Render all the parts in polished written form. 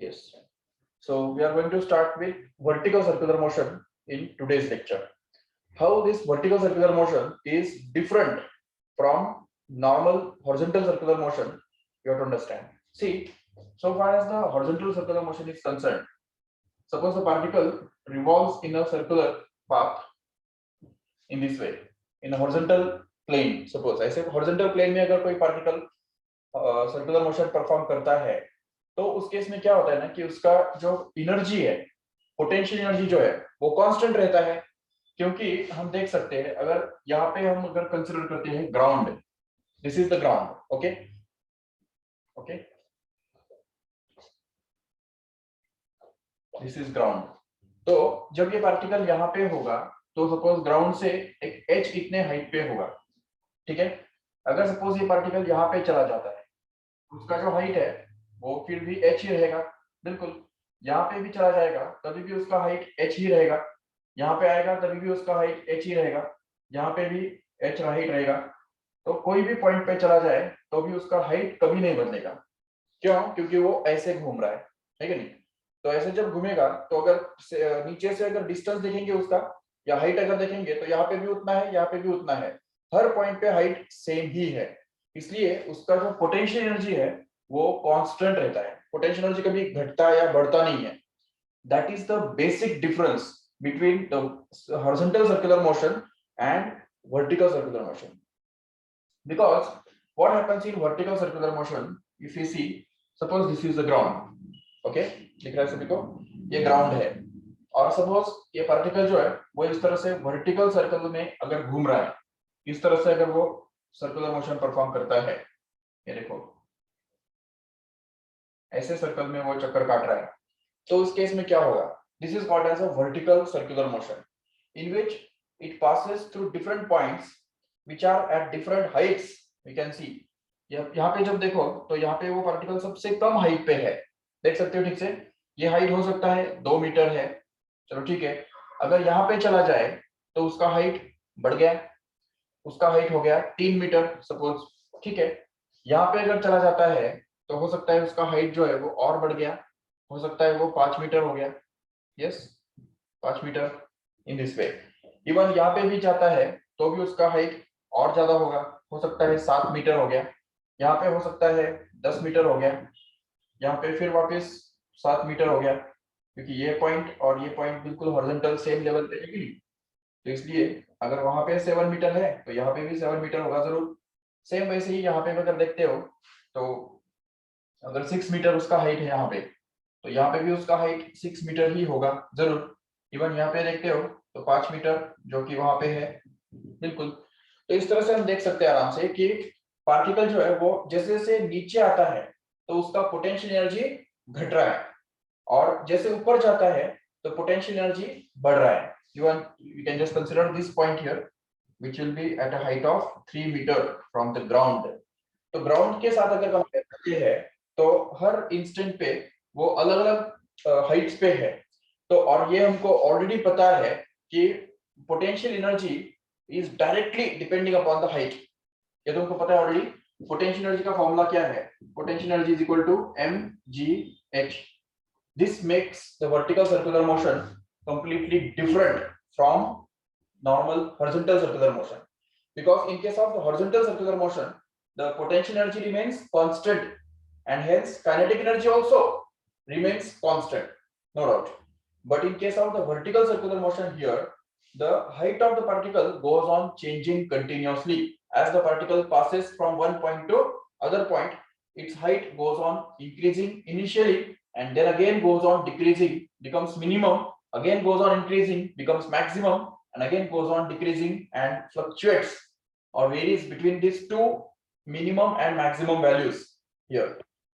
Yes. So we are going to start with vertical circular motion in today's lecture. How this vertical circular motion is different from normal horizontal circular motion, you have to understand. See, so far as the horizontal circular motion is concerned, suppose the particle revolves in a circular path in this way, in a horizontal plane. Suppose ऐसे horizontal plane में अगर कोई particle circular motion perform करता है, तो उस case में क्या होता है ना कि उसका जो एनर्जी है, पोटेंशियल एनर्जी जो है वो कांस्टेंट रहता है, क्योंकि हम देख सकते हैं अगर यहाँ पे हम अगर कंसीडर करते हैं ground, this is the ground, okay okay, this is ground. तो जब ये पार्टिकल यहाँ पे होगा तो सपोज ग्राउंड से एक h इतने हाइट पे होगा, ठीक है। अगर सपोज ये पार्टिकल यहाँ पे चला जाता है, उसका जो हाइट है वो फिर भी h ही रहेगा, बिल्कुल। यहाँ पे भी चला जाएगा तभी भी उसका हाइट h ही रहेगा, यहाँ पे आएगा तभी भी उसका हाइट h ही रहेगा, यहाँ पे भी h हाइट रहेगा। तो कोई भी पॉइंट पे चला जाए तो भी उसका हाइट कभी नहीं बदलेगा। क्यों? क्योंकि वो ऐसे घूम रहा है कि नहीं। तो ऐसे जब घूमेगा तो अगर नीचे से अगर डिस्टेंस देखेंगे उसका या हाइट अगर देखेंगे तो यहाँ पे भी उतना है, यहाँ पे भी उतना है, हर पॉइंट पे हाइट सेम ही है। इसलिए उसका जो पोटेंशियल एनर्जी है वो कांस्टेंट रहता है, पोटेंशियल एनर्जी कभी घटता या बढ़ता नहीं है। That is the basic difference between the horizontal circular motion and vertical circular motion. Because what happens in vertical circular motion, if you see, suppose this is the ground, okay, दिख रहा है सभी को, ये ग्राउंड है, और suppose ये particle जो है वो इस तरह से वर्टिकल सर्कल में अगर घूम रहा है, इस तरह से अगर वो सर्कुलर मोशन परफॉर्म करता है, ये देखो ऐसे सर्कल में वो चक्कर काट रहा है, तो उस केस में क्या होगा? This is called as a vertical circular motion in which it passes through different points which are at different heights. We can see यहाँ पे जब देखो तो यहाँ पे वो पार्टिकल सबसे कम हाइट पे है, देख सकते हो ठीक से। ये हाइट हो सकता है 2 मीटर है, चलो ठीक है। अगर यहाँ पे चला जाए तो उसका हाइट बढ़ गया, उसका हाइट हो गया 3 मीटर सपोज, ठीक है। यहाँ पे अगर चला जाता है तो हो सकता है उसका हाइट जो है वो और बढ़ गया, हो सकता है वो 5 मीटर हो गया, yes 5 metre in this way. Even यहाँ पे भी जाता है तो भी उसका हाइट और ज्यादा होगा, हो सकता है 7 मीटर हो गया, यहाँ पे हो सकता है 10 मीटर हो गया, यहाँ पे फिर वापस 7 मीटर हो गया, क्योंकि ये पॉइंट और ये पॉइंट बिल्कुल हॉरिजॉन्टल सेम लेवल पे है कि नहीं। तो इसलिए अगर वहां पे 7 मीटर है तो यहाँ पे भी 7 मीटर होगा जरूर। सेम वैसे ही यहाँ पे अगर देखते हो तो अगर 6 मीटर उसका हाइट है यहाँ पे, तो यहाँ पे भी उसका हाइट 6 मीटर ही होगा जरूर। इवन यहाँ पे देखते हो तो 5 मीटर जो कि वहां पे है, बिल्कुल। तो इस तरह से हम देख सकते हैं आराम से कि पार्टिकल जो है वो जैसे जैसे नीचे आता है तो उसका पोटेंशियल एनर्जी घट रहा है, और जैसे ऊपर जाता है तो पोटेंशियल एनर्जी बढ़ रहा है। You can just consider this point here, which will be at a height of 3 meter from the ground. तो ग्राउंड के साथ अगर कंपेयर करते हैं तो हर इंस्टेंट पे वो अलग अलग हाइट्स पे है। तो और ये हमको ऑलरेडी पता है कि potential energy is directly depending upon the height. ये तुमको पता है ऑलरेडी। पोटेंशियल एनर्जी का फॉर्मूला क्या है? Potential energy is equal to mgh। This makes the vertical circular motion completely different from normal horizontal circular motion, because in case of the horizontal circular motion the potential energy remains constant and hence kinetic energy also remains constant, no doubt. But in case of the vertical circular motion here, the height of the particle goes on changing continuously. As the particle passes from one point to other point, its height goes on increasing initially and then again goes on decreasing, becomes minimum, again goes on increasing, becomes maximum, and again goes on decreasing and fluctuates or varies between these two minimum and maximum values here.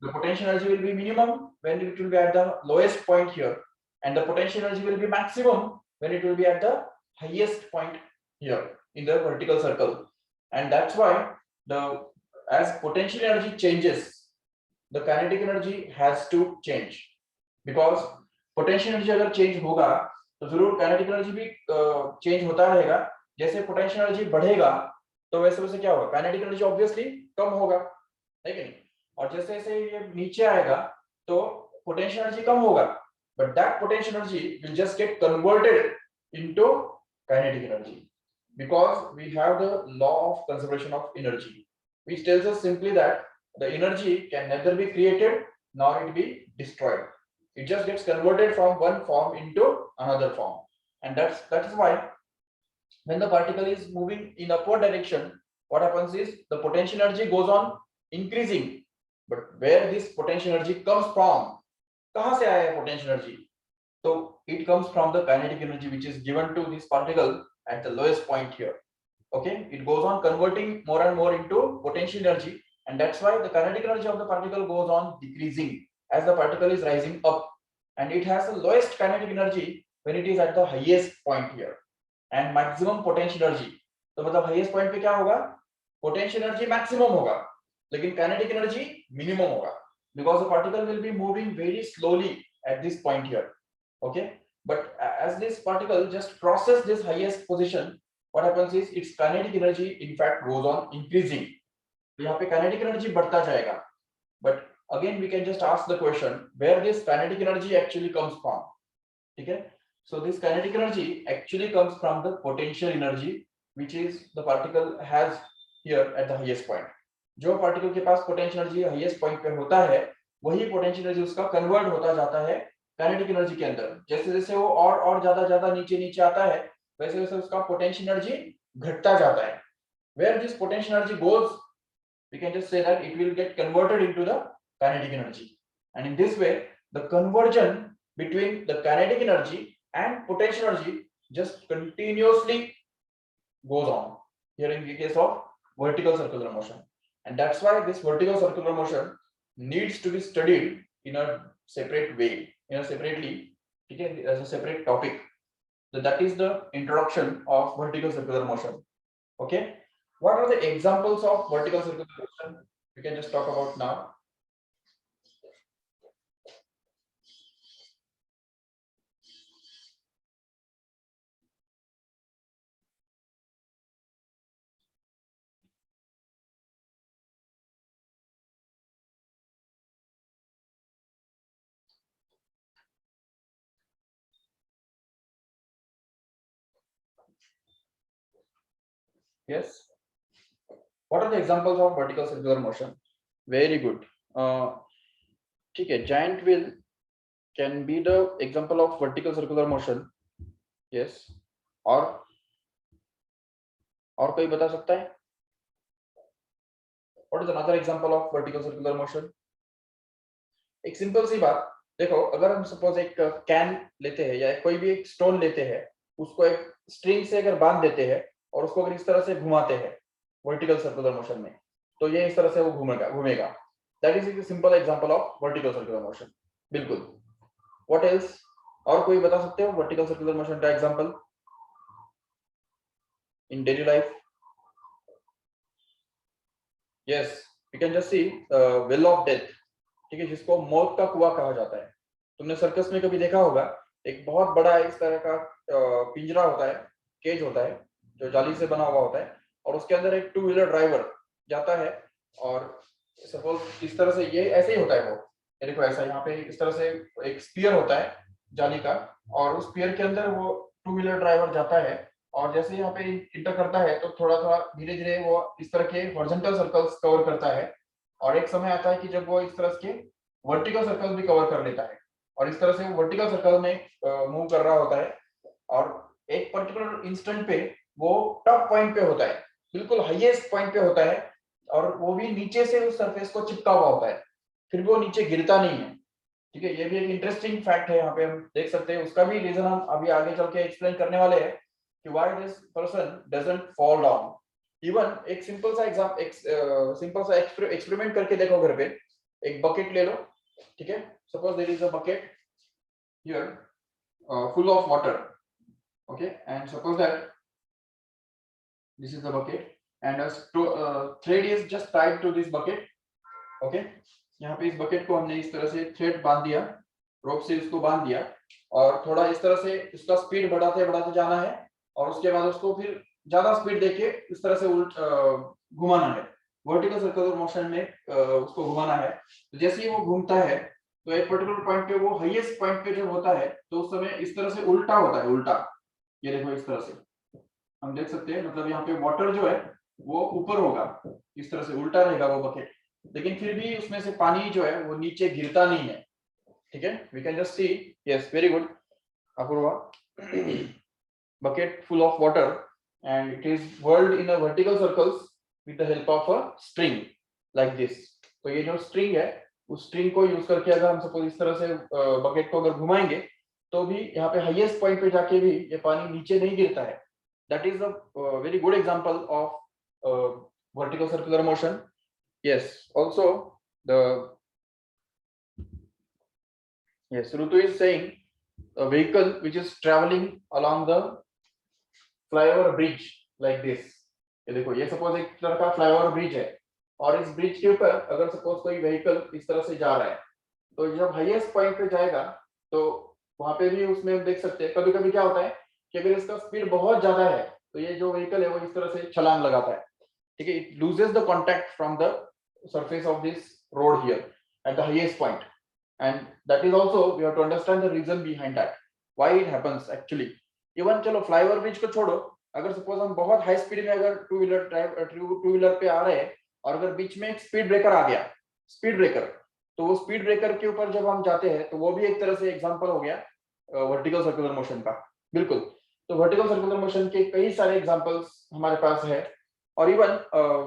The potential energy will be minimum when it will be at the lowest point here, and the potential energy will be maximum when it will be at the highest point here in the vertical circle. And that's why the as potential energy changes, the kinetic energy has to change, because potential energy अगर change होगा तो जरूर kinetic energy भी change होता रहेगा। जैसे potential energy बढ़ेगा तो वैसे वैसे क्या होगा? काइनेटिक एनर्जी ऑब्वियसली कम होगा, है कि नहीं। और जैसे जैसे ये नीचे आएगा तो potential energy कम होगा, but that potential energy will just get converted into kinetic energy, because we have the law of conservation of energy, which tells us simply that the energy can neither be created nor it be destroyed. It just gets converted from one form into another form, and that is why when the particle is moving in upward direction, what happens is the potential energy goes on increasing. But where this potential energy comes from, कहाँ से आया है potential energy? So it comes from the kinetic energy which is given to this particle at the lowest point here. Okay, it goes on converting more and more into potential energy, and that's why the kinetic energy of the particle goes on decreasing as the particle is rising up, and it has the lowest kinetic energy when it is at the highest point here, and maximum potential energy. तो मतलब highest point पे क्या होगा? Potential energy maximum होगा, लेकिन kinetic energy minimum होगा, because the particle will be moving very slowly at this point here. Okay, but as this particle just crosses this highest position, what happens is its kinetic energy in fact goes on increasing. यहाँ पे kinetic energy बढ़ता जाएगा, but again we can just ask the question where this kinetic energy actually comes from. ठीक है, so this kinetic energy actually comes from the potential energy which is the particle has here at the highest point. जो particle के पास potential energy highest point पे होता है, वही potential energy उसका convert होता जाता है kinetic energy के अंदर. जैसे जैसे वो और ज्यादा नीचे नीचे आता है, वैसे वैसे उसका potential energy घटता जाता है. Where this potential energy goes, we can just say that it will get converted into the kinetic energy, and in this way the conversion between the kinetic energy and potential energy just continuously goes on here in the case of vertical circular motion, and that's why this vertical circular motion needs to be studied in a separate way, in a separately, okay, as a separate topic. So that is the introduction of vertical circular motion. Okay, what are the examples of vertical circular motion we can just talk about now? Yes, what are the examples of vertical circular motion? Very good. ठीक है, giant wheel can be the example of vertical circular motion. Yes, और कोई बता सकता है? What is another example of vertical circular motion? एक simple सी बात देखो, अगर हम सपोज एक कैन लेते हैं या कोई भी एक स्टोन लेते हैं, उसको एक स्ट्रिंग से अगर बांध देते हैं और उसको अगर इस तरह से घुमाते हैं वर्टिकल सर्कुलर मोशन में, तो ये इस तरह से वो घूमेगा. That is a simple example of vertical circular motion. बिल्कुल. What else? और कोई बता सकते हो वर्टिकल सर्कुलर मोशन का example in daily life? Yes, you can just see well of death, ठीक है, जिसको मौत का कुआं कहा जाता है. तुमने सर्कस में कभी देखा होगा, एक बहुत बड़ा इस तरह का पिंजरा होता है, केज होता है जो जाली से बना हुआ होता है, और उसके अंदर एक 2 व्हीलर ड्राइवर जाता है, और सपोज इस तरह से ये ऐसे ही होता है, वो देखो ऐसा यहाँ पे इस तरह से एक स्पीयर होता है जाली का, और उस स्पीयर के अंदर वो 2 व्हीलर ड्राइवर जाता है, और जैसे यहाँ पे इंटर करता है तो थोड़ा थोड़ा धीरे धीरे वो इस तरह के हॉरिजॉन्टल सर्कल्स कवर करता है, और एक समय आता है कि जब वो इस तरह के वर्टिकल सर्कल भी कवर कर लेता है, और इस तरह से वो वर्टिकल सर्कल में मूव कर रहा होता है, और एक पर्टिकुलर इंस्टेंट पे वो टॉप पॉइंट पे होता है, बिल्कुल हाईएस्ट पॉइंट पे होता है, और वो भी नीचे से उस सरफेस को चिपका हुआ होता है, फिर भी वो नीचे गिरता नहीं है. ठीक है, ये भी एक इंटरेस्टिंग फैक्ट है, यहाँ पे हम देख सकते हैं. उसका भी रीजन हम अभी आगे चल के एक्सप्लेन करने वाले हैं कि why this person doesn't fall down. Even एक सिंपल सा एक्सपेरिमेंट करके देखो घर पे. एक बकेट ले लो, ठीक है, suppose there is a bucket here full of water, okay, and suppose that this is the bucket and a thread is just tied to this bucket. Okay, यहाँ पे इस बकेट को हमने इस तरह से थ्रेड बांध दिया, रोप से उसको बांध दिया, और थोड़ा इस तरह से इसका स्पीड बढ़ाते बढ़ाते जाना है, और उसके बाद उसको फिर ज्यादा स्पीड देके इस तरह से घुमाना है. वर्टिकल सर्कुलर मोशन में उसको घुमाना है. तो जैसे ही वो घूमता है तो एक पर्टिकुलर पॉइंट पे वो हाईएस्ट पॉइंट पे जब होता है तो उस समय इस तरह से उल्टा होता है, उल्टा। ये देखो इस तरह से हम देख सकते हैं, मतलब यहाँ पे वाटर जो है वो ऊपर होगा, इस तरह से उल्टा रहेगा वो बकेट, लेकिन फिर भी उसमें से पानी जो है वो नीचे गिरता नहीं है। ठीक है, we can just see, yes very good Apoorva, bucket full of water and it is whirled in a vertical circles with the help of a string like this। तो ये जो स्ट्रिंग है उस स्ट्रिंग को यूज करके अगर हम सपोज इस तरह से बकेट को अगर घुमाएंगे तो भी यहाँ पे हाईएस्ट पॉइंट पे जाके भी ये पानी नीचे नहीं गिरता है। That is a very good example of vertical circular motion। yes, also the yes, Rutu is saying a vehicle which is traveling along the flyover bridge like this. ये देखो, ये सपोज एक तरह का फ्लाईओवर ब्रिज है और इस bridge के ऊपर अगर सपोज कोई व्हीकल इस तरह से जा रहा है तो जब हाईएस्ट पॉइंट पे जाएगा तो वहां पे भी उसमें देख सकते हैं कभी कभी क्या होता है कि अगर इसका स्पीड बहुत ज्यादा है तो ये जो व्हीकल है वो इस तरह से छलांग लगाता है। ठीक है, it loses the contact from the surface of this road here at the highest point, and that is also we have to understand the reason behind that, why it happens actually। Even चलो flyover bridge को छोड़ो, अगर suppose हम बहुत high speed में अगर two wheeler पे आ रहे हैं और अगर बीच में एक स्पीड ब्रेकर आ गया, स्पीड ब्रेकर, तो वो स्पीड ब्रेकर के ऊपर जब हम जाते हैं तो वो भी एक तरह से एग्जांपल हो गया वर्टिकल सर्कुलर मोशन का। बिल्कुल, तो वर्टिकल सर्कुलर मोशन के कई सारे एग्जांपल्स हमारे पास है। और even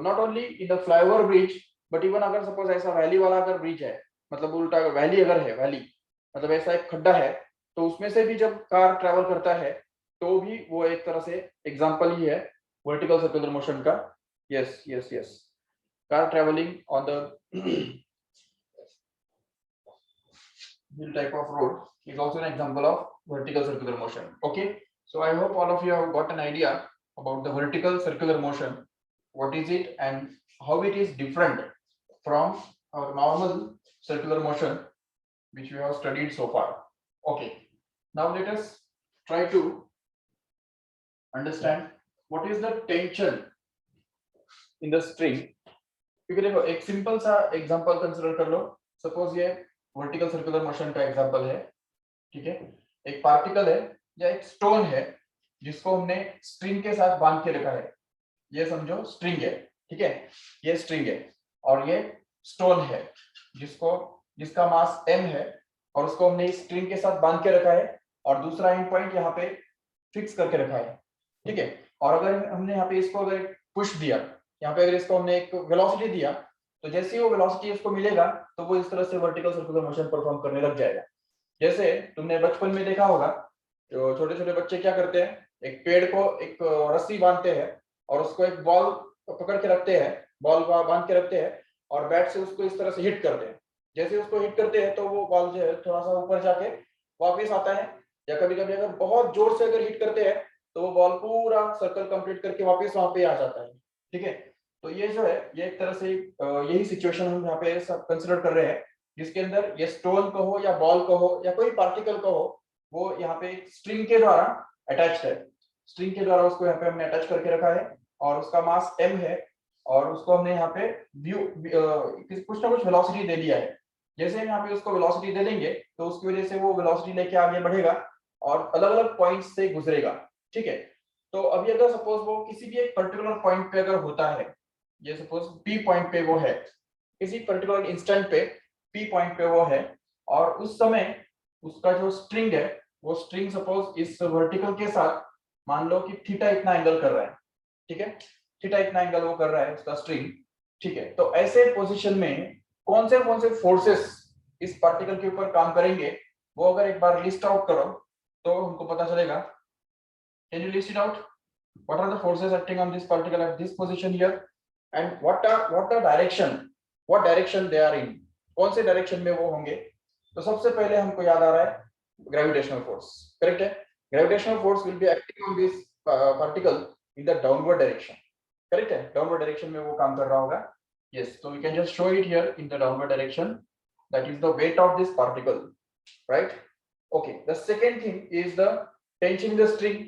not only in the flyover bridge but even अगर सपोज ऐसा वैली वाला अगर ब्रिज है, मतलब उल्टा वैली अगर है, वैली मतलब ऐसा एक खड्डा है, तो उसमें से भी जब कार ट्रैवल करता है तो भी वो एक तरह से एग्जांपल ही है वर्टिकल सर्कुलर मोशन का। Yes yes yes, car travelling on the hill type of road is also an example of vertical circular motion। okay, so I hope all of you have got an idea about the vertical circular motion, what is it and how it is different from our normal circular motion which we have studied so far। okay, now let us try to understand what is the tension in the string। क्योंकि देखो एक simple सा example consider कर लो, suppose ये vertical circular motion का example है। ठीक है, एक पार्टिकल है या एक स्टोन है जिसको हमने स्ट्रिंग के साथ बांध के रखा है। ये समझो स्ट्रिंग है, ठीक है, ये स्ट्रिंग है और ये स्टोन है जिसका मास m है और उसको हमने इस स्ट्रिंग के साथ बांध के रखा है और दूसरा एंड पॉइंट यहाँ पे फिक्स करके रखा है। ठीक है, और अगर हमने यहाँ पे इसको अगर पुश दिया, यहाँ पे अगर इसको हमने एक वेलोसिटी दिया तो जैसे ही वो वेलोसिटी उसको मिलेगा तो वो इस तरह से वर्टिकल सर्कुलर मोशन परफॉर्म करने लग जाएगा। जैसे तुमने बचपन में देखा होगा जो छोटे छोटे बच्चे क्या करते हैं, एक पेड़ को एक रस्सी बांधते हैं और उसको एक बॉल पकड़ के रखते हैं, बॉल बांध के रखते हैं और बैट से उसको इस तरह से हिट करते हैं। जैसे उसको हिट करते हैं तो वो बॉल जो है थोड़ा सा ऊपर जाके वापस आता है, या कभी कभी अगर बहुत जोर से अगर हिट करते हैं तो वो बॉल पूरा सर्कल कंप्लीट करके वापस वहां पे आ जाता है। ठीक है, तो ये जो है ये एक तरह से यही सिचुएशन हम यहाँ पे सब कंसिडर कर रहे हैं जिसके अंदर ये स्टोन कहो या बॉल कहो या कोई पार्टिकल कहो, वो यहाँ पे स्ट्रिंग के द्वारा अटैच्ड है। स्ट्रिंग के द्वारा उसको यहाँ पे हमने अटैच करके रखा है और उसका मास m है और उसको हमने यहाँ पे कुछ ना कुछ वेलोसिटी दे दिया है। जैसे हम यहाँ पे उसको वेलोसिटी दे देंगे तो उसकी वजह से वो वेलोसिटी लेके आगे बढ़ेगा और अलग अलग पॉइंट्स से गुजरेगा। ठीक है, तो अभी अगर सपोज वो किसी भी एक पर्टिकुलर पॉइंट पे अगर होता है, ये सपोज P पॉइंट पे वो है, किसी पर्टिकुलर इंस्टेंट पे P पॉइंट पे वो है और उस समय उसका जो स्ट्रिंग है वो स्ट्रिंग सपोज इस वर्टिकल के साथ मान लो कि थीटा इतना एंगल कर रहा है। ठीक है, थीटा इतना एंगल वो कर रहा है उसका स्ट्रिंग। ठीक है, तो ऐसे पोजीशन में कौन से फोर्सेस इस पार्टिकल के ऊपर काम करेंगे वो अगर एक बार लिस्ट आउट करो तो हमको पता चलेगा। Can you list it out? What are the forces acting on this particle at this position here, and what the direction, what direction they are in, कौन से डायरेक्शन में वो होंगे? तो सबसे पहले हमको याद आ रहा है ग्रेविटेशनल फोर्स। करेक्ट है, gravitational force will be acting on this particle in the downward direction. Correct है, डाउनवर्ड डायरेक्शन में वो काम कर रहा होगा। Yes, so we can just show it here in the downward direction, that is the weight of this particle, right? Okay, the second thing is the tension in the string।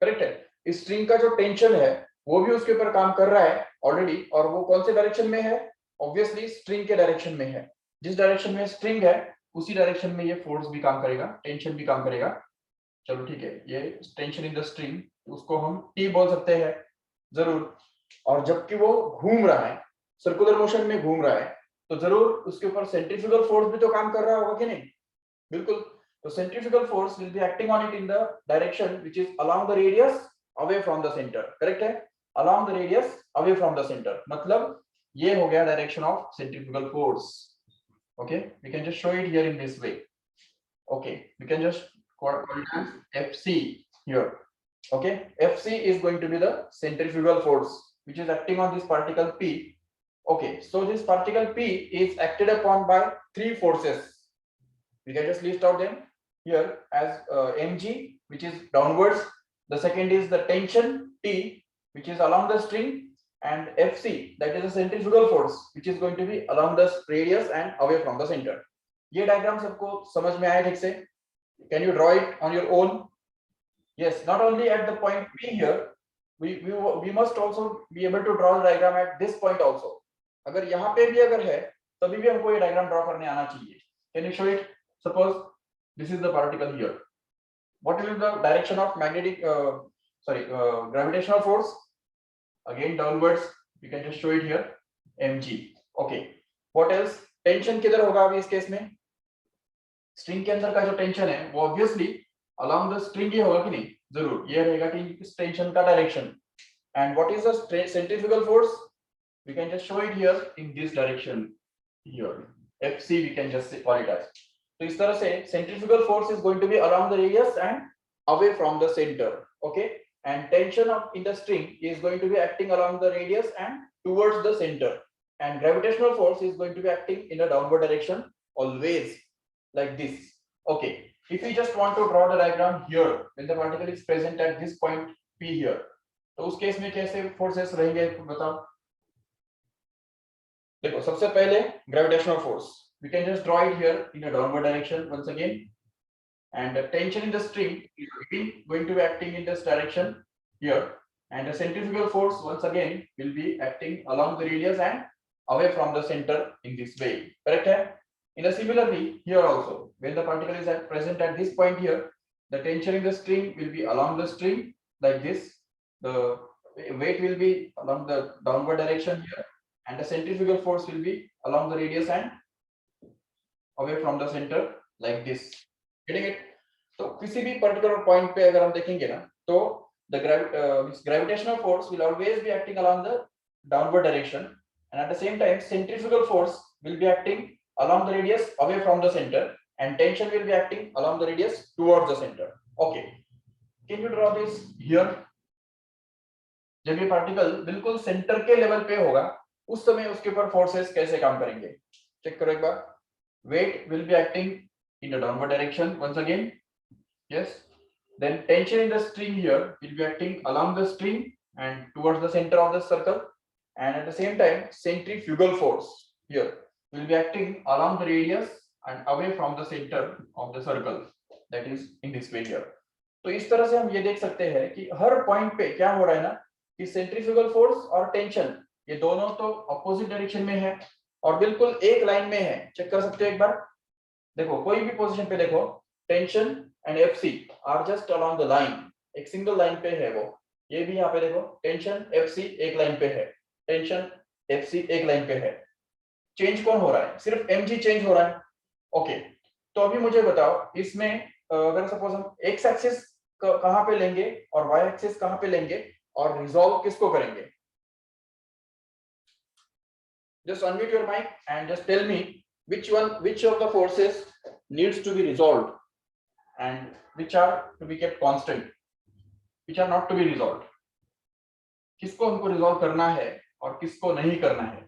Correct है, इस string का जो tension है वो भी उसके ऊपर काम कर रहा है ऑलरेडी, और वो कौन से डायरेक्शन में है? ऑब्वियसली स्ट्रिंग के डायरेक्शन में है। जिस डायरेक्शन में स्ट्रिंग है उसी डायरेक्शन में ये फोर्स भी काम करेगा, टेंशन भी काम करेगा। चलो ठीक है, ये टेंशन इन द स्ट्रिंग, उसको हम T बोल सकते हैं जरूर। और जबकि वो घूम रहा है, सर्कुलर मोशन में घूम रहा है, तो जरूर उसके ऊपर सेंट्रीफ्यूगल फोर्स भी तो काम कर रहा होगा कि नहीं? बिल्कुल। तो centrifugal force will be acting on it in the direction which is along the radius away from the centre. Correct है, along the radius away from the centre, मतलब ये हो गया direction of centrifugal force. Okay, we can just show it here in this way. Okay, we can just call it as FC here. Okay, FC is going to be the centrifugal force which is acting on this particle P. Okay, so this particle P is acted upon by three forces. We can just list out them here as mg, which is downwards. The second is the tension T, which is along the string, and Fc, that is a centrifugal force which is going to be along the radius and away from the center. ये diagram सबको समझ में आया ठीक से? Can you draw it on your own? Yes, not only at the point P here, we must also be able to draw the diagram at this point also. अगर यहाँ पे भी अगर है तभी भी हमको ये डायग्राम ड्रॉ करने आना चाहिए। Can you show it? Suppose this is the particle here. What will be the direction of gravitational force? Again downwards. You can just show it here, mg. Okay, what else? Tension किधर होगा अभी इस case में? String के अंदर का जो tension है वो ऑब्वियसली अलोंग द स्ट्रिंग ही होगा कि नहीं? जरूर ये रहेगा कि इस टेंशन का direction. And what is the centrifugal force? We can just show it here in this direction here, fc we can just call it as. तो इस तरह से centrifugal force is going to be along the radius and away from the centre. Okay, and tension in the string is going to be acting along the radius and towards the center, and gravitational force is going to be acting in a downward direction always, like this. Okay, if we just want to draw the diagram here when the particle is present at this point P here, तो उस case में कैसे forces रहेंगे बताओ? देखो, सबसे पहले gravitational force, we can just draw it here in a downward direction once again, and the tension in the string is again going to be acting in this direction here, and the centrifugal force once again will be acting along the radius and away from the center in this way. Correct hai? In a similarly here also, when the particle is present at this point here, the tension in the string will be along the string like this, the weight will be along the downward direction here, and the centrifugal force will be along the radius and away from the center like this. Getting it? तो किसी भी particular point पे अगर हम देखेंगे ना, तो the gravitational force will always be acting along the downward direction, and at the same time centrifugal force will be acting along the radius away from the center, and tension will be acting along the radius towards the center. Okay, can you draw this here? जब ये particle बिल्कुल centre के level पे होगा उस समय उसके ऊपर फोर्सेस कैसे काम करेंगे चेक करो एक बार. Weight will be acting in the downward direction once again. Yes. Then tension in the string here will be acting along the string and towards the center of the circle, and at the same time centrifugal force here will be acting along the radius and away from the center of the circle, that is in this way here. तो इस तरह से हम ये देख सकते हैं कि हर पॉइंट पे क्या हो रहा है ना कि सेंट्रीफ्यूगल फोर्स और टेंशन ये दोनों तो अपोजिट डायरेक्शन में है और बिल्कुल एक लाइन में है. चेक कर सकते हो एक बार. देखो कोई भी पोजीशन पे देखो tension and FC are just along the line, एक सिंगल लाइन पे है वो. ये भी यहाँ पे देखो टेंशन एफसी एक लाइन पे है, टेंशन एफसी एक लाइन पे है. चेंज कौन हो रहा है? सिर्फ एमजी चेंज हो रहा है. ओके, तो अभी मुझे बताओ इसमें अगर सपोज हम एक्स एक्सिस कहाँ पे लेंगे और वाई एक्सिस कहाँ पे लेंगे और रिजॉल्व किसको करेंगे? Just unmute your mic and just tell me which of the forces needs to be resolved and which are to be kept constant, which are not to be resolved. किसको हमको resolve करना है और किसको नहीं करना है?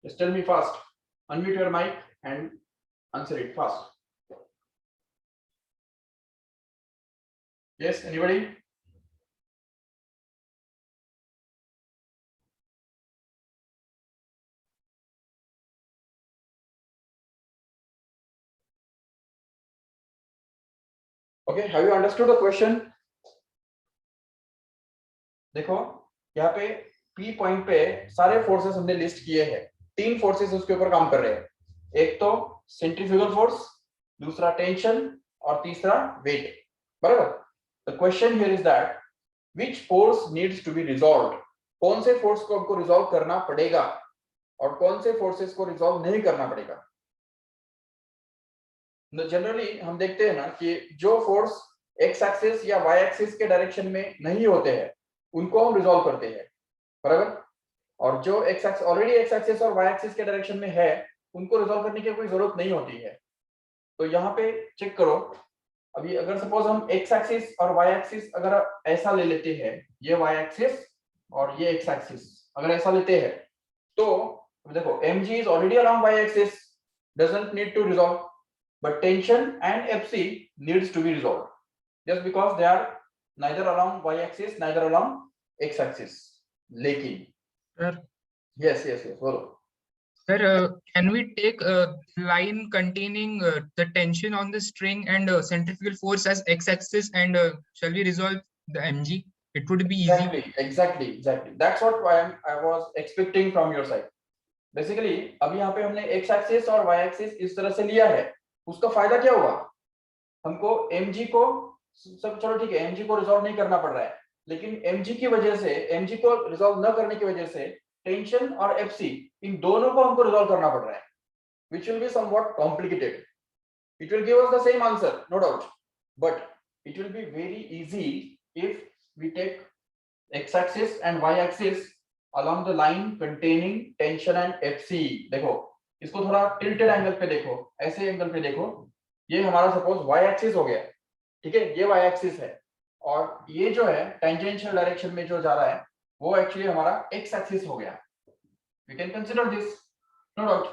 Just tell me fast. Unmute your mic and answer it fast. Yes, anybody? Okay, have you understood the question? देखो यहाँ पे P पॉइंट पे सारे फोर्सेस हमने लिस्ट किए हैं. तीन फोर्सेस उसके ऊपर काम कर रहे हैं, एक तो सेंट्रीफ्यूगल फोर्स, दूसरा टेंशन और तीसरा वेट, बराबर। The question here is that which force needs to be resolved, कौन से फोर्स को हमको रिजॉल्व करना पड़ेगा और कौन से फोर्सेस को रिजॉल्व नहीं करना पड़ेगा। जनरली हम देखते हैं ना कि जो फोर्स एक्स एक्सिस या वाई एक्सिस के डायरेक्शन में नहीं होते हैं उनको हम रिजॉल्व करते हैं, बराबर। और जो x axis already x axis और वाई एक्सिस के डायरेक्शन में है उनको रिजॉल्व करने की कोई जरूरत नहीं होती है। तो यहाँ पे चेक करो, अभी अगर सपोज हम एक्स एक्सिस और वाई एक्सिस अगर ऐसा ले लेते हैं, ये वाई एक्सिस और ये एक्स एक्सिस अगर ऐसा लेते हैं, तो देखो mg is already along y axis, doesn't need to resolve, but tension and fc needs to be resolved just because they are neither along y axis neither along x axis. लेकिन Sir, yes बोलो। sir, can we take a line containing the tension on the string and centrifugal force as x-axis, and shall we resolve the mg? It would be easy. Exactly. That's what I was expecting from your side. Basically अभी यहाँ पे हमने x axis और y axis इस तरह से लिया है, उसका फायदा क्या हुआ, हमको mg को सब चलो ठीक है mg को रिजॉल्व नहीं करना पड़ रहा है, लेकिन mg की वजह से mg को रिजॉल्व न करने की वजह से टेंशन और fc इन दोनों को हमको रिजॉल्व करना पड़ रहा है, which will be somewhat complicated. It will give us the same answer, no doubt, but it will be very easy if we take x axis and y axis along the line containing tension and fc. देखो इसको थोड़ा tilted angle पे देखो, ऐसे angle पे देखो, ये हमारा सपोज y एक्सिस हो गया, ठीक है, ये y एक्सिस है और ये जो है टेंजेंशियल डायरेक्शन में जो जा रहा है वो एक्चुअली हमारा x एक्सिस हो गया। We can consider this, no doubt.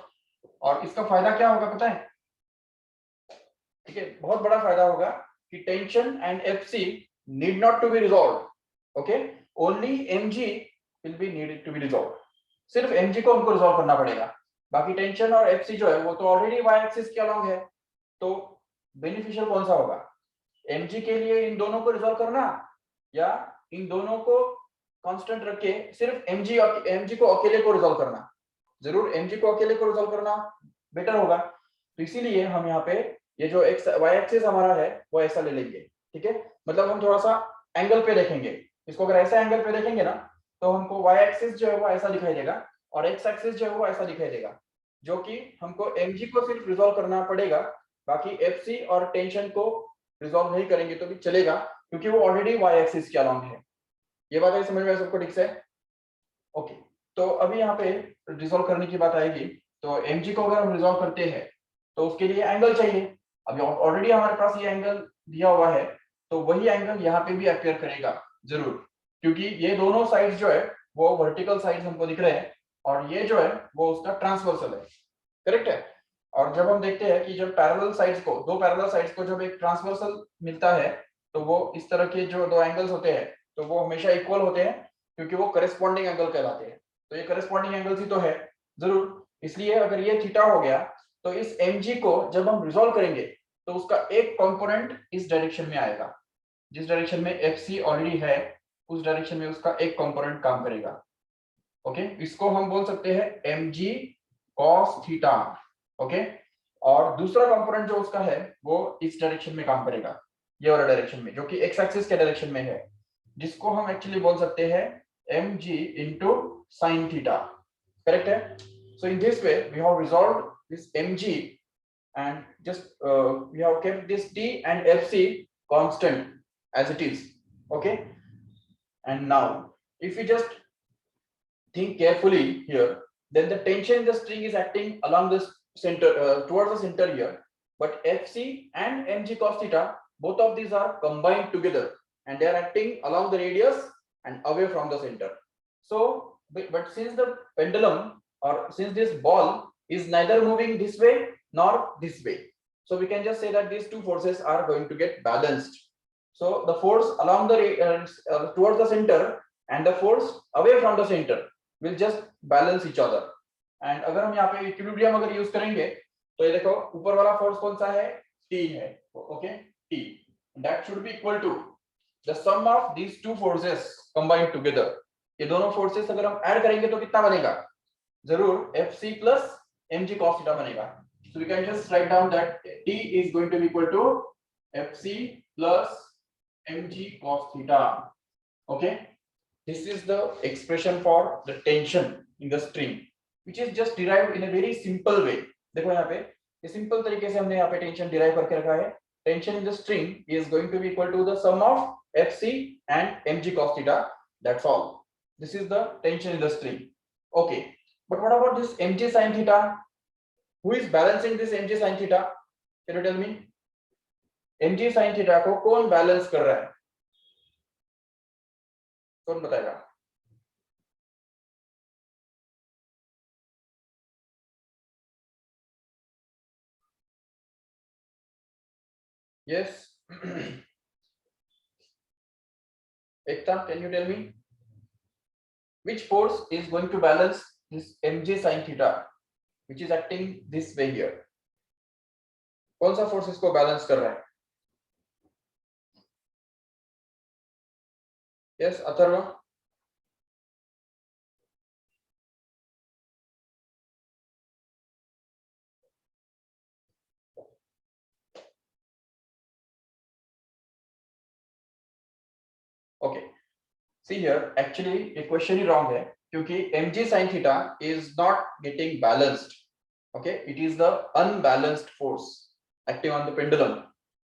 और इसका फायदा क्या होगा पता है, ठीक है, बहुत बड़ा फायदा होगा कि tension and fc need not to be resolved, okay, only mg will be needed to be resolved. सिर्फ mg को हमको रिजॉल्व करना पड़ेगा, बाकी टेंशन और fc जो है वो तो ऑलरेडी y एक्सिस के अलोंग है। तो बेनिफिशियल कौन सा होगा, mg के लिए इन दोनों को रिजॉल्व करना या इन दोनों को कांस्टेंट रख के सिर्फ mg को अकेले को रिजॉल्व करना। जरूर mg को अकेले को रिजॉल्व करना बेटर होगा, तो इसीलिए हम यहाँ पे ये जो x y एक्सिस हमारा है वो ऐसा ले लेंगे, ठीक है। मतलब हम थोड़ा सा एंगल पे देखेंगे इसको, अगर ऐसा एंगल पे देखेंगे ना तो हमको y एक्सिस जो है वो ऐसा दिखाई देगा और x एक्सिस जो है वो ऐसा दिखाई देगा, जो कि हमको mg को सिर्फ रिजॉल्व करना पड़ेगा, बाकी fc और टेंशन को रिजॉल्व नहीं करेंगे तो भी चलेगा क्योंकि वो ऑलरेडी y एक्सिस के अलोंग है। ये बात है, समझ में सबको ठीक से? ओके, तो अभी यहाँ पे रिजॉल्व करने की बात आएगी, तो mg को अगर हम रिजॉल्व करते हैं तो उसके लिए एंगल चाहिए। अभी ऑलरेडी हमारे पास ये एंगल दिया हुआ है, तो वही एंगल यहाँ पे भी अपीयर करेगा जरूर, क्योंकि ये दोनों साइड्स जो है वो वर्टिकल साइड्स हमको दिख रहे हैं और ये जो है वो उसका ट्रांसवर्सल है, करेक्ट है। और जब हम देखते हैं कि जब पैरेलल साइड्स को, दो पैरेलल साइड्स को जब एक ट्रांसवर्सल मिलता है तो वो इस तरह के जो दो एंगल्स होते हैं तो वो हमेशा इक्वल होते हैं क्योंकि वो करेस्पॉन्डिंग एंगल कहलाते हैं। तो ये करेस्पॉन्डिंग एंगल्स ही तो है जरूर, इसलिए अगर ये थीटा हो गया तो इस mg को जब हम रिजॉल्व करेंगे तो उसका एक कंपोनेंट इस डायरेक्शन में आएगा, जिस डायरेक्शन में fc ऑलरेडी है उस डायरेक्शन में उसका एक कंपोनेंट काम करेगा। ओके, इसको हम बोल सकते हैं mg cos थीटा, ओके। और दूसरा कंपोनेंट जो उसका है वो इस डायरेक्शन में काम करेगा, ये वाला डायरेक्शन में जो कि x एक्सिस के डायरेक्शन में है, जिसको हम एक्चुअली बोल सकते हैं mg into sin theta, correct है। So in this way we have resolved this mg and just we have kept this t and fc constant as it is, okay. And now if we just think carefully here, then the tension in the string is acting along this center towards the center here, but fc and mg cos theta, both of these are combined together and they are acting along the radius and away from the center. So but since the pendulum or since this ball is neither moving this way nor this way, so we can just say that these two forces are going to get balanced. So the force along the towards the center and the force away from the center will just balance each other. And अगर हम यहाँ पे equilibrium अगर use करेंगे तो ये देखो ऊपर वाला फोर्स कौन सा है, T है, okay, T, that should be equal to the sum of these two forces combined together. ये दोनों फोर्सेस अगर हम ऐड करेंगे तो कितना बनेगा, जरूर fc plus mg cos theta बनेगा. So we can just write down that T is going to be equal to fc plus mg cos theta. Okay, this is the expression for the tension in the string, which is just derived in a very simple way. देखो यहाँ पे ये simple तरीके से हमने यहाँ पे tension derive करके रखा है. Tension in the string is going to be equal to the sum of fc and mg cos theta. That's all. This is the tension in the string. Okay, but what about this mg sin theta? Who is balancing this mg sin theta? Can you tell me? mg sin theta को कौन balance कर रहा है? कौन बताएगा? Yes. Ekta, can you tell me which force is going to balance this mg sin theta, which is acting this way here? कौन सा force इसको बैलेंस कर रहा है? Yes, Atharva. Okay. See here, actually the question is wrong है क्योंकि mg sin theta is not getting balanced. Okay, it is the unbalanced force acting on the pendulum.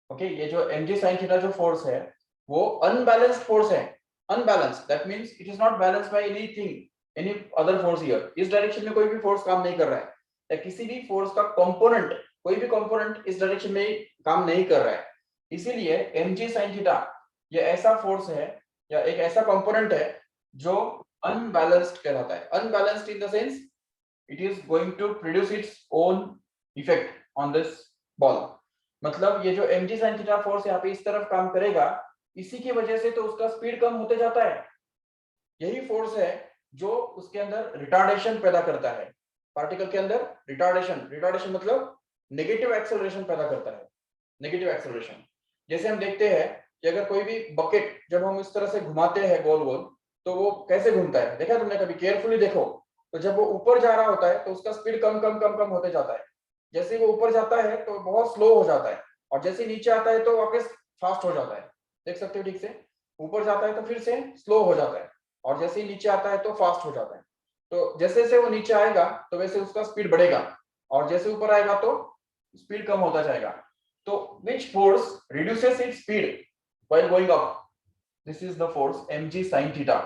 Okay, ये जो mg sin theta जो force है वो unbalanced force है. Unbalanced, that means it is not balanced by anything, any other force here. इस direction में कोई भी फोर्स काम नहीं कर रहा है, या किसी भी फोर्स का कंपोनेंट, कोई भी कंपोनेंट इस डायरेक्शन में काम नहीं कर रहा है. इसीलिए mg sin theta ये ऐसा फोर्स है या एक ऐसा कंपोनेंट है जो अनबैलेंस्ड कहलाता है. Unbalanced in the sense it is going to produce its own effect on this ball. मतलब ये जो mg sin theta फोर्स यहाँ पे इस तरफ काम करेगा, इसी की वजह से तो उसका स्पीड कम होते जाता है. यही फोर्स है जो उसके अंदर रिटार्डेशन पैदा करता है. पार्टिकल के अंदर रिटार्डेशन, रिटार्डेशन मतलब नेगेटिव एक्सेलरेशन पैदा करता है. नेगेटिव एक्सेलरेशन जैसे हम देखते हैं कि अगर कोई भी बकेट जब हम इस तरह से घुमाते हैं गोल गोल, तो वो कैसे घूमता है देखा तुमने कभी? केयरफुली देखो तो जब वो ऊपर जा रहा होता है तो उसका स्पीड कम कम कम कम होते जाता है. जैसे वो ऊपर जाता है तो बहुत स्लो हो जाता है, और जैसे नीचे आता है तो वापस फास्ट हो जाता है. देख सकते हो ठीक से, ऊपर जाता है तो फिर से स्लो हो जाता है, और जैसे ही नीचे आता है तो फास्ट हो जाता है. तो जैसे जैसे वो नीचे आएगा तो वैसे उसका स्पीड बढ़ेगा, और जैसे ऊपर आएगा तो स्पीड कम होता जाएगा. तो which force reduces its speed while going up? This is the force mg sin theta,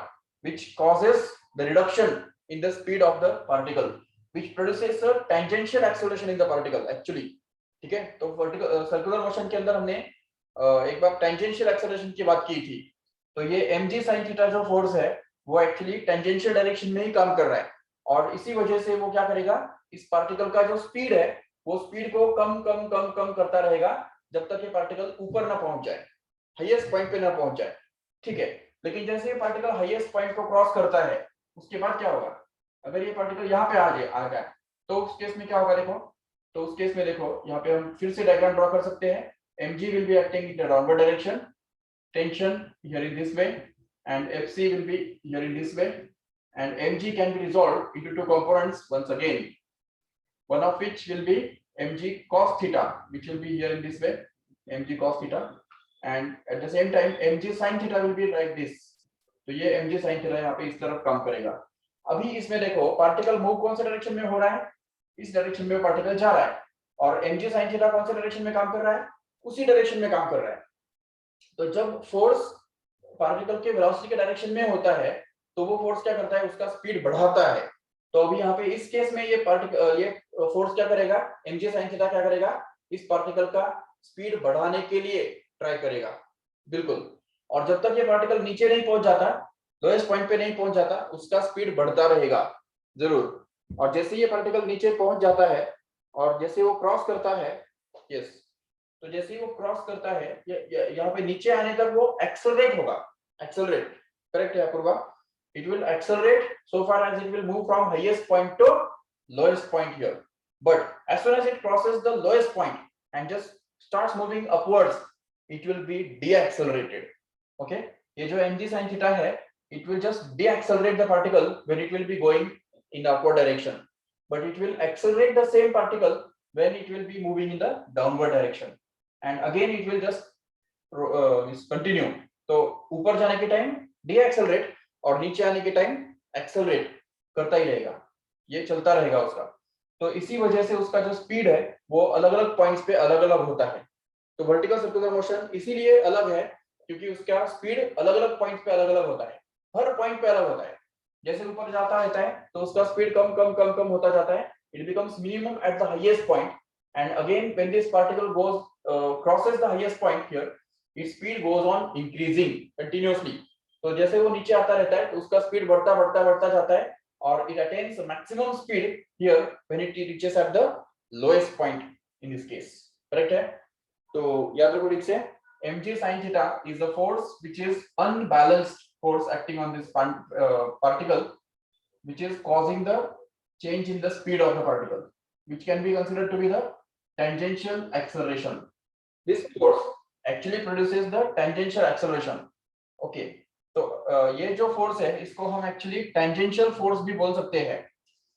which causes the reduction in the speed of the particle, which produces a tangential acceleration in the particle actually. ठीक है, तो vertical circular motion के अंदर हमने एक बार tangential acceleration की बात की थी. तो ये mg sin theta जो फोर्स है वो एक्चुअली टेंजेंशियल डायरेक्शन में ही काम कर रहा है, और इसी वजह से वो क्या करेगा, इस पार्टिकल का जो स्पीड है वो स्पीड को कम कम कम कम करता रहेगा जब तक ये पार्टिकल ऊपर ना पहुंच जाए, हाईएस्ट पॉइंट पे ना पहुंच जाए. ठीक है, लेकिन जैसे ये पार्टिकल हाईएस्ट पॉइंट को क्रॉस करता है उसके बाद क्या होगा? अगर ये पार्टिकल यहाँ पे आ गया तो उस केस में क्या होगा देखो. तो उस केस में देखो यहाँ पे हम फिर से डायग्राम ड्रॉ कर सकते हैं. mg will be acting in the downward direction, tension here in this way, and fc will be here in this way, and mg can be resolved into two components once again, one of which will be mg cos theta, which will be here in this way, mg cos theta, and at the same time mg sin theta will be like this. तो ये mg sin theta यहाँ पे इस तरफ काम करेगा. अभी इसमें देखो पार्टिकल मूव कौन से डायरेक्शन में हो रहा है? इस डायरेक्शन में पार्टिकल जा रहा है, और mg sin theta कौन से डायरेक्शन में काम कर रहा है? उसी डायरेक्शन में काम कर रहा है. तो जब फोर्स पार्टिकल के वेलोसिटी के डायरेक्शन में होता है तो वो फोर्स क्या करता है, उसका स्पीड बढ़ाता है. तो अभी यहाँ पे इस केस में ये फोर्स क्या करेगा, mg sin theta क्या करेगा, इस पार्टिकल का स्पीड बढ़ाने के लिए ट्राई करेगा. बिल्कुल. और जब तक ये पार्टिकल नीचे नहीं पहुंच जाता, लोएस्ट पॉइंट पे नहीं पहुंच जाता, उसका स्पीड बढ़ता रहेगा जरूर. और जैसे ये पार्टिकल नीचे पहुंच जाता है और जैसे वो क्रॉस करता है, यस, तो जैसे ही वो क्रॉस करता है यहाँ पे नीचे आने तक वो एक्सेलरेट होगा. एक्सेलरेट, करेक्ट है Apoorva? it will accelerate so far as it will move from highest point to lowest point here, but as soon as it crosses the lowest point and just starts moving upwards, it will be deaccelerated. Okay, ये जो mg sin theta है, it will just deaccelerate the particle when it will be going in the upward direction, but it will accelerate the same particle when it will be moving in the downward direction, and again it will just continue. तो ऊपर जाने के time decelerate और नीचे आने के time accelerate करता ही रहेगा, ये चलता रहेगा उसका. तो इसी वजह से उसका जो स्पीड है वो अलग अलग पॉइंट्स पे अलग अलग होता है. तो वर्टिकल सर्कुलर मोशन इसीलिए अलग है क्योंकि उसका स्पीड अलग अलग पॉइंट्स पे अलग अलग होता है, हर पॉइंट पे अलग होता है. जैसे ऊपर जाता रहता है तो उसका स्पीड कम कम कम कम होता जाता है, it becomes minimum at the highest point, and again when this particle goes crosses the highest point here, its speed goes on increasing continuously. तो जैसे वो नीचे आता रहता है तो उसका स्पीड बढ़ता बढ़ता बढ़ता जाता है और it attains maximum speed here when it reaches at the lowest point in this case. Correct है? तो याद रखो ठीक से, mg sin theta is the force which is unbalanced force acting on this particle, which is causing the change in the speed of the particle, which can be considered to be the tangential acceleration. This force actually produces the tangential acceleration. Okay, तो ये जो force है इसको हम actually tangential force भी बोल सकते हैं.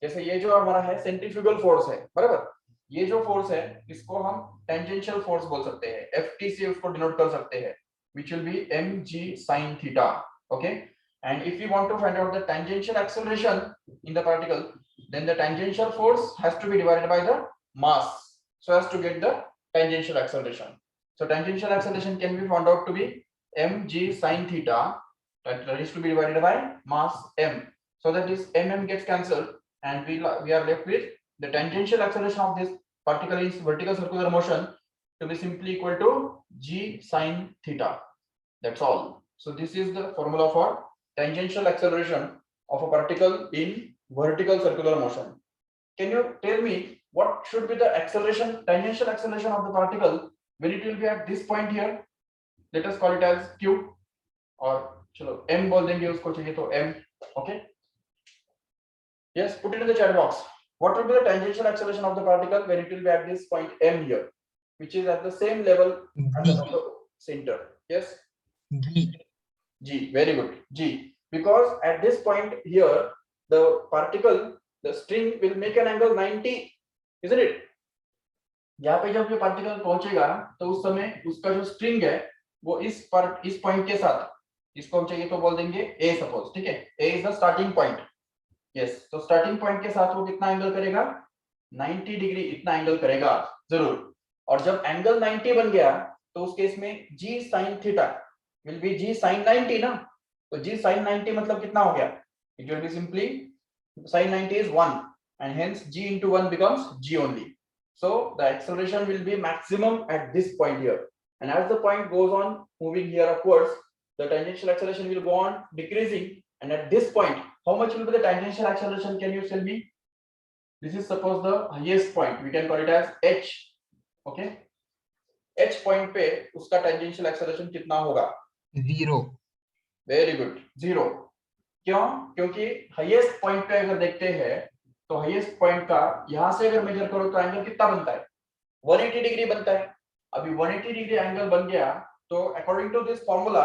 जैसे ये जो हमारा है सेंट्रीफ्यूगल फोर्स है, बराबर, ये जो फोर्स है इसको हम टेंजेंशियल फोर्स बोल सकते हैं, ft से उसको डिनोट कर सकते हैं, which will be mg sin theta. Okay, and if we want to find out the tangential acceleration in the particle, then the tangential force has to be divided by the mass so as to get the tangential acceleration. So tangential acceleration can be found out to be mg sin theta, that is to be divided by mass m. So that this mm gets cancelled and we are left with the tangential acceleration of this particle in vertical circular motion to be simply equal to g sin theta. That's all. So this is the formula for tangential acceleration of a particle in vertical circular motion. Can you tell me what should be the acceleration, tangential acceleration of the particle when it will be at this point here? Let us call it as q, or चलो m बोल देंगे उसको, चाहिए तो m. Okay, yes, put it in the chat box. What will be the tangential acceleration of the particle when it will be at this point m here, which is at the same level of the center? Yes, g, very good, g, because at this point here the particle, the string will make an angle 90, isn't it? यहाँ पे जब ये particle पहुंचेगा तो उस समय उसका जो स्ट्रिंग है वो इस पॉइंट के साथ, इसको हम चाहिए तो बोल देंगे a सपोज, ठीक है, a is the starting point. Yes, तो स्टार्टिंग पॉइंट के साथ वो कितना एंगल करेगा? 90 डिग्री इतना एंगल करेगा जरूर. और जब एंगल 90 बन गया तो उस केस में g sin theta will be g sin 90 ना. तो g sin 90 मतलब कितना हो गया? It will be simply sin 90 is 1 and hence g into 1 becomes g only. So the acceleration will be maximum at this point here, and as the point goes on moving here upwards, the tangential acceleration will go on decreasing, and at this point how much will be the tangential acceleration? Can you tell me? This is suppose the highest point, we can call it as h. Okay, h point पे उसका tangential acceleration कितना होगा? 0. Very good, 0. क्यों? क्योंकि highest point पे अगर देखते हैं तो हाईएस्ट पॉइंट का यहां से अगर मेजर करो तो एंगल कितना बनता है? 180 डिग्री बनता है. अभी 180 डिग्री एंगल बन गया तो according to this formula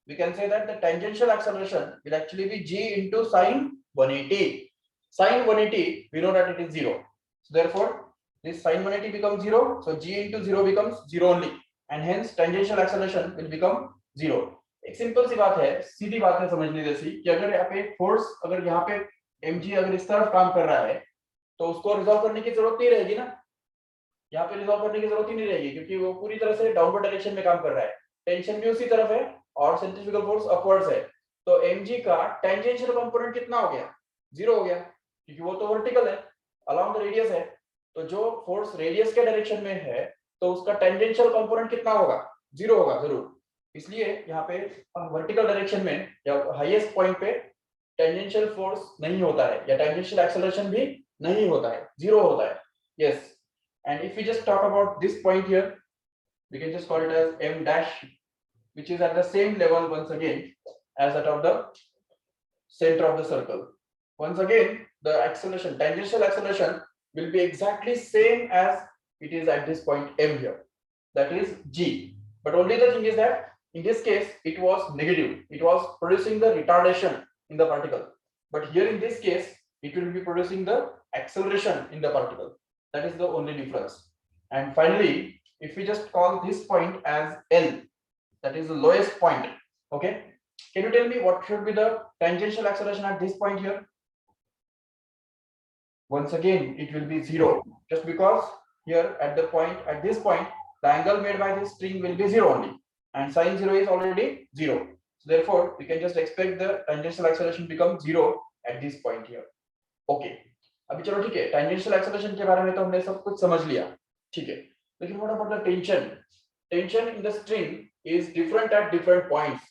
we can say that the tangential acceleration will actually be g into sin 180. Sin 180 we know that it is 0, so therefore this sin 180 becomes 0, so g into 0 becomes 0 only, and hence tangential acceleration will become 0. एक simple सी बात है, सीधी बात है समझने जैसी, कि अगर यहाँ पे फोर्स, अगर यहाँ पे mg अगर इस तरफ काम कर रहा है तो उसको रिजॉल्व करने की जरूरत नहीं रहेगी ना. यहाँ पे रिजॉल्व करने की जरूरत ही नहीं रहेगी क्योंकि वो पूरी तरह से डाउनवर्ड डायरेक्शन में काम कर रहा है, टेंशन भी उसी तरफ है और सेंट्रीफ्यूगल फोर्स अपवर्ड्स है. तो mg का टेंजेंशियल कंपोनेंट कितना हो गया? 0 हो गया, क्योंकि वो तो वर्टिकल है, अलोंग द रेडियस है. तो जो फोर्स रेडियस के डायरेक्शन में है तो उसका टेंजेंशियल कंपोनेंट कितना होगा? 0 होगा जरूर. इसलिए यहाँ पे वर्टिकल डायरेक्शन में या हाईएस्ट पॉइंट पे टेंजेंशियल फोर्स नहीं होता है या टेंजेंशियल एक्सेलरेशन भी नहीं होता है, 0 होता है. Yes, and if we just talk about this point here we can just call it as m dash, which is at the same level once again as that of the center of the circle. Once again the acceleration, tangential acceleration will be exactly same as it is at this point m here, that is g. But only the thing is that in this case it was negative, it was producing the retardation in the particle, but here in this case it will be producing the acceleration in the particle. That is the only difference. And finally, if we just call this point as L, that is the lowest point. Okay, can you tell me what should be the tangential acceleration at this point here? Once again, it will be 0, just because here at this point, the angle made by this string will be 0 only, and sine 0 is already 0. So therefore, we can just expect the tangential acceleration become 0 at this point here. Okay, अभी चलो ठीक है, tangential acceleration के बारे में तो हमने सब कुछ समझ लिया, ठीक है. लेकिन what about the tension? Tension in the string is different at different points.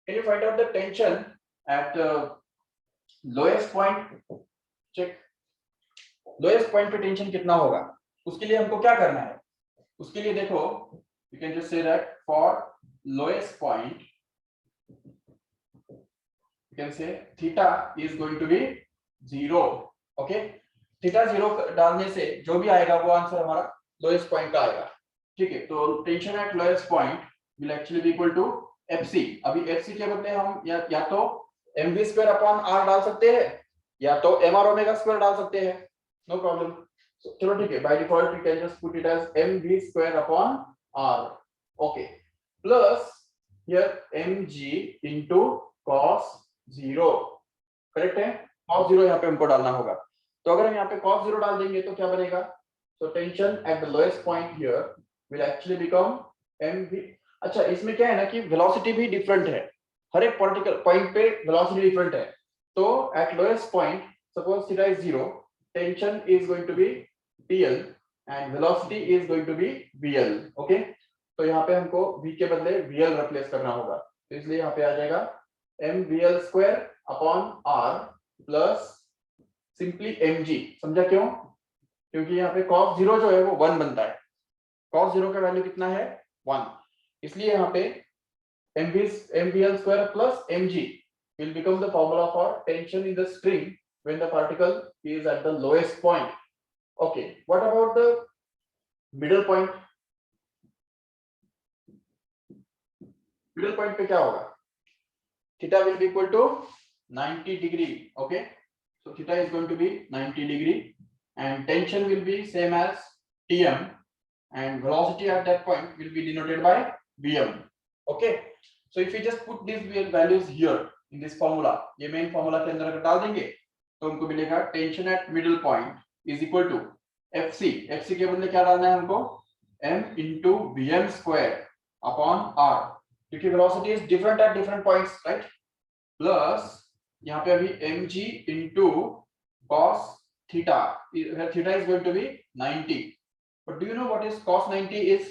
Can you find out the tension at the lowest point? Check. Lowest point पे टेंशन कितना होगा, उसके लिए हमको क्या करना है? उसके लिए देखो, you can just say that for lowest point you can say theta is going to be 0. okay, theta 0 डालने से जो भी आएगा वो आंसर हमारा लोएस्ट पॉइंट का आएगा, ठीक है. तो tension eight lowest point will actually be equal to fc. अभी fc के बदले हम या तो mv square upon r डाल सकते हैं, या तो mr omega square डाल सकते हैं. No problem. So, चलो ठीक है, by default we can just put it as mv square upon r. Okay. Plus here mg into cos 0. Correct है? cos 0 यहाँ पे हमको डालना होगा. तो अगर हम यहाँ पे cos 0 डाल देंगे तो क्या बनेगा? So tension at the lowest point here will actually become mv. अच्छा, इसमें क्या है ना कि velocity भी different है. हर एक particular point पे velocity different है. तो at lowest point, suppose theta is 0, tension is going to be TL and velocity is going to be VL. okay, तो यहाँ पे हमको V के बदले VL रिप्लेस करना होगा, तो इसलिए यहाँ पे आ जाएगा mVL square upon R plus simply mg. समझा क्यों? क्योंकि यहाँ पे cos 0 जो है वो 1 बनता है. cos 0 का वैल्यू कितना है? 1. इसलिए यहाँ पे mVL square plus mg will become the formula for tension in the string when the particle is at the lowest point. Okay, what about the middle point? Middle point पे क्या होगा? Theta will be equal to 90 degree. Okay, so theta is going to be 90 degree and tension will be same as Tm and velocity at that point will be denoted by Vm. Okay, so if we just put these values here in this formula, ये main formula के अंदर अगर डाल देंगे तो हमको मिलेगा tension at middle point is equal to FC. FC के बदले क्या डालना है हमको? m into Vm square upon r, क्योंकि velocity is different at different points, right. Plus यहाँ पे अभी mg into cos theta, where theta is going to be 90. But do you know what is cos 90 is?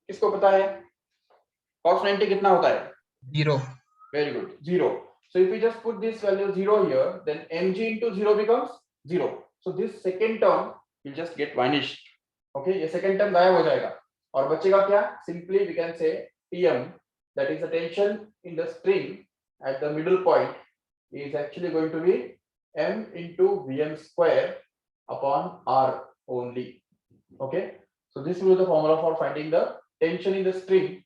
किसको पता है? cos 90 कितना होता है? 0. Very good, 0. So if we just put this value 0 here, then mg into 0 becomes 0. So this second term will just get vanished. Okay, ये second term गायब हो जाएगा और बचेगा क्या? Simply we can say Tm, that is the tension in the string at the middle point, is actually going to be m into Vm square upon r only. Okay, so this will be the formula for finding the tension in the string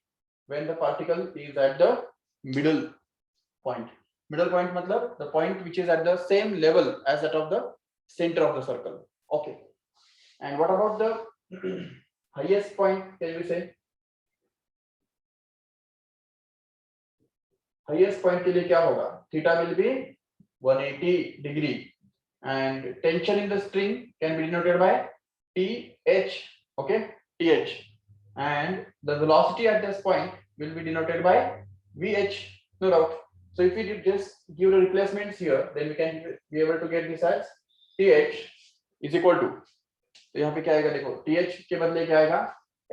when the particle is at the middle point. Middle point मतलब the point which is at the same level as that of the center of the circle. Okay, and what about the highest point? Can we say highest point के लिए क्या होगा? Theta will be 180 degree and tension in the string can be denoted by TH. Okay, TH, and the velocity at this point will be denoted by VH, no doubt. So if we just give the replacements here, then we can be able to get this as TH is equal to, तो यहाँ पे क्या आएगा देखो, TH के बदले क्या आएगा?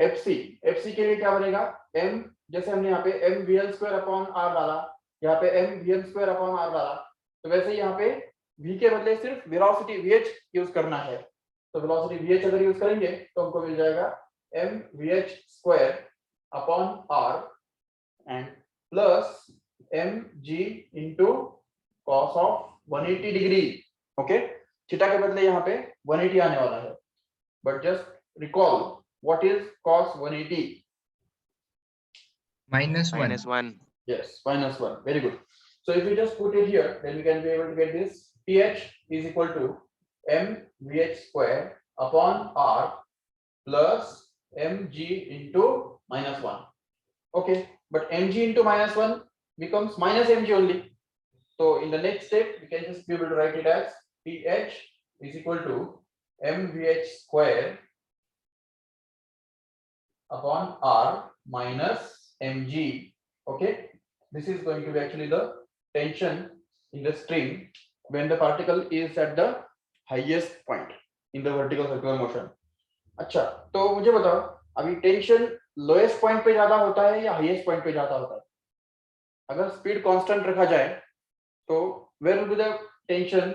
FC. FC के लिए क्या बनेगा? M, जैसे हमने यहाँ पे mVL square upon R डाला, यहाँ पे mVL square upon R डाला, तो वैसे ही यहाँ पे V के बदले सिर्फ velocity VH यूज करना है. तो velocity VH अगर यूज करेंगे तो हमको मिल जाएगा mVH square upon R and plus mg into cos of 180 degree. Okay, theta के बदले यहाँ पे 180 आने वाला है, but just recall what is cos 180? -1. -1. Yes, -1. Very good. So if we just put it here, then we can be able to get this TH is equal to mVH square upon R plus mg into -1. Okay, but mg into -1 becomes minus mg only. So in the next step, we can just be able to write it as TH is equal to mVH square upon R minus mg. Okay, this is going to be actually the tension in the string when the particle is at the highest point in the vertical circular motion. अच्छा, तो मुझे बताओ अभी tension lowest point पे ज्यादा होता है या हाईएस्ट पॉइंट पे ज्यादा होता है? अगर स्पीड कांस्टेंट रखा जाए तो where will be the tension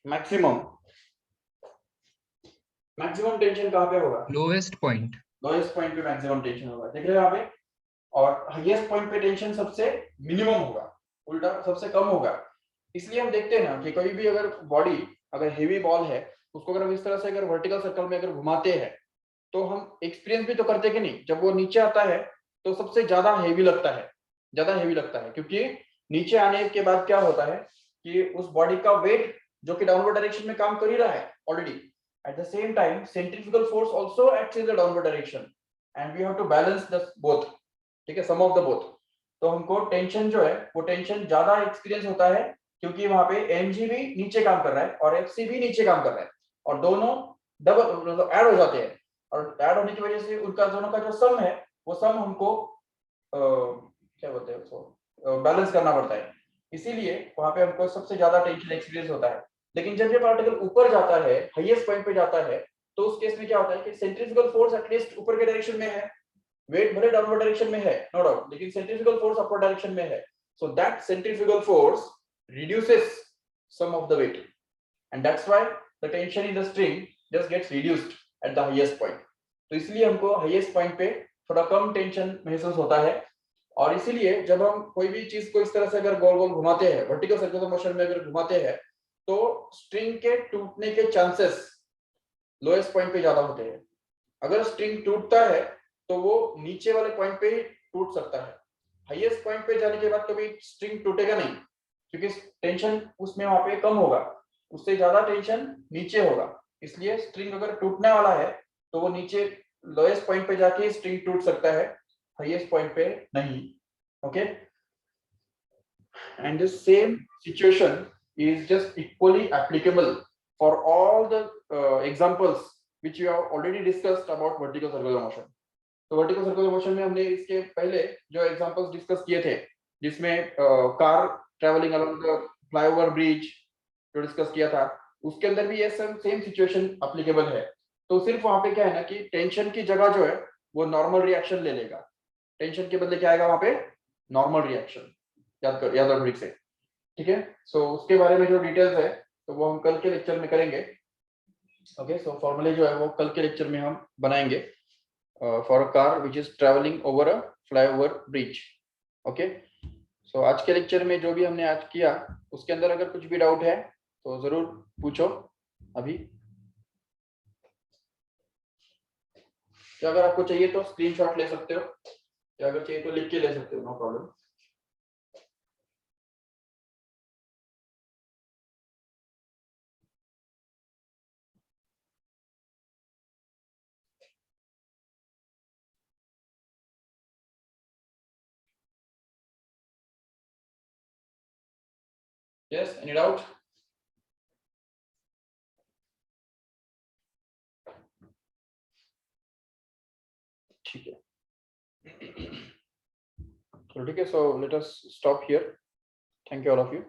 maximum? Maximum tension कहां पे होगा? लोएस्ट पॉइंट पे मैक्सिमम टेंशन होगा, देख रहे हो यहाँ पे। और हाईएस्ट पॉइंट पे टेंशन सबसे मिनिमम होगा, उल्टा सबसे कम होगा। इसलिए हम देखते हैं ना कि कभी भी अगर बॉडी अगर हेवी बॉल है, उसको अगर हम इस तरह से अगर वर्टिकल सर्कल में अगर घुमाते हैं तो हम एक्सपीरियंस भी तो करते कि नहीं, जब वो नीचे आता है तो सबसे ज्यादा हेवी लगता है, क्योंकि नीचे आने के बाद क्या होता है कि उस बॉडी का वेट जो कि डाउनवर्ड डायरेक्शन में काम कर ही रहा है already, at the same time centrifugal force also acts in the downward direction and we have to balance the both, ठीक है, सम ऑफ द बोथ। तो हमको टेंशन जो है वो टेंशन ज्यादा एक्सपीरियंस होता है क्योंकि वहां पे mg भी नीचे काम कर रहा है और fc भी नीचे काम कर रहा है और दोनों डबल मतलब ऐड हो जाते हैं, और ऐड होने की वजह से उनका दोनों का जो सम है वो सम हमको क्या बोलते हैं उसको बैलेंस करना पड़ता है। इसीलिए वहां पे हमको सबसे ज्यादा टेंशन एक्सपीरियंस होता है। लेकिन जब ये पार्टिकल ऊपर जाता है, हाईएस्ट पॉइंट पे जाता है, तो उस केस में क्या होता है कि सेंट्रीफ्यूगल फोर्स एटलीस्ट ऊपर के डायरेक्शन में है, वेट भले डाउनवर्ड डायरेक्शन में है नो डाउट, लेकिन सेंट्रीफ्यूगल फोर्स अपर डायरेक्शन में है। So that centrifugal force reduces some of the weight and that's why the tension in the string just gets reduced at the highest point. तो इसलिए हमको highest point पे थोड़ा कम tension महसूस होता है, और इसीलिए जब हम कोई भी चीज को इस तरह से अगर गोल गोल घुमाते हैं, वर्टिकल सर्कुलर मोशन में अगर घुमाते हैं, तो स्ट्रिंग के टूटने के चांसेस लोएस्ट पॉइंट पे ज्यादा होते हैं। अगर स्ट्रिंग टूटता है तो वो नीचे वाले पॉइंट पे ही टूट सकता है, हाईएस्ट पॉइंट पे जाने के बाद कभी स्ट्रिंग टूटेगा नहीं, क्योंकि टेंशन उसमें वहां पे कम होगा, उससे ज्यादा टेंशन नीचे होगा। इसलिए स्ट्रिंग अगर टूटने वाला है तो वो नीचे लोएस्ट पॉइंट पे जाके स्ट्रिंग टूट सकता है, हाईएस्ट पॉइंट पे नहीं। Okay, and this same situation is just equally applicable for all the examples which you have already discussed about vertical circular motion. तो वर्टिकल सर्कुलर मोशन में हमने इसके पहले जो एग्जांपल्स डिस्कस किए थे, जिसमें car travelling along the flyover bridge जो डिस्कस किया था, उसके अंदर भी ये सेम सिचुएशन एप्लीकेबल है। तो सिर्फ वहां पे क्या है ना कि टेंशन की जगह जो है वो नॉर्मल रिएक्शन ले लेगा, टेंशन के बदले क्या आएगा वहां पे? Normal reaction. याद रखो ठीक से, ठीक है। सो उसके बारे में जो डिटेल्स है तो वो हम कल के लेक्चर में करेंगे। ओके, सो फॉर्मूले जो है वो कल के लेक्चर में हम बनाएंगे for a car which is travelling over a flyover bridge. Okay, so आज के लेक्चर में जो भी हमने आज किया उसके अंदर अगर कुछ भी डाउट है तो जरूर पूछो अभी, तो अगर आपको चाहिए तो स्क्रीनशॉट ले सकते हो, या अगर चाहिए तो लिख के ले सकते हो, no problem. Yes, any doubt? ठीक है, तो ठीक है, so let us stop here. Thank you all of you.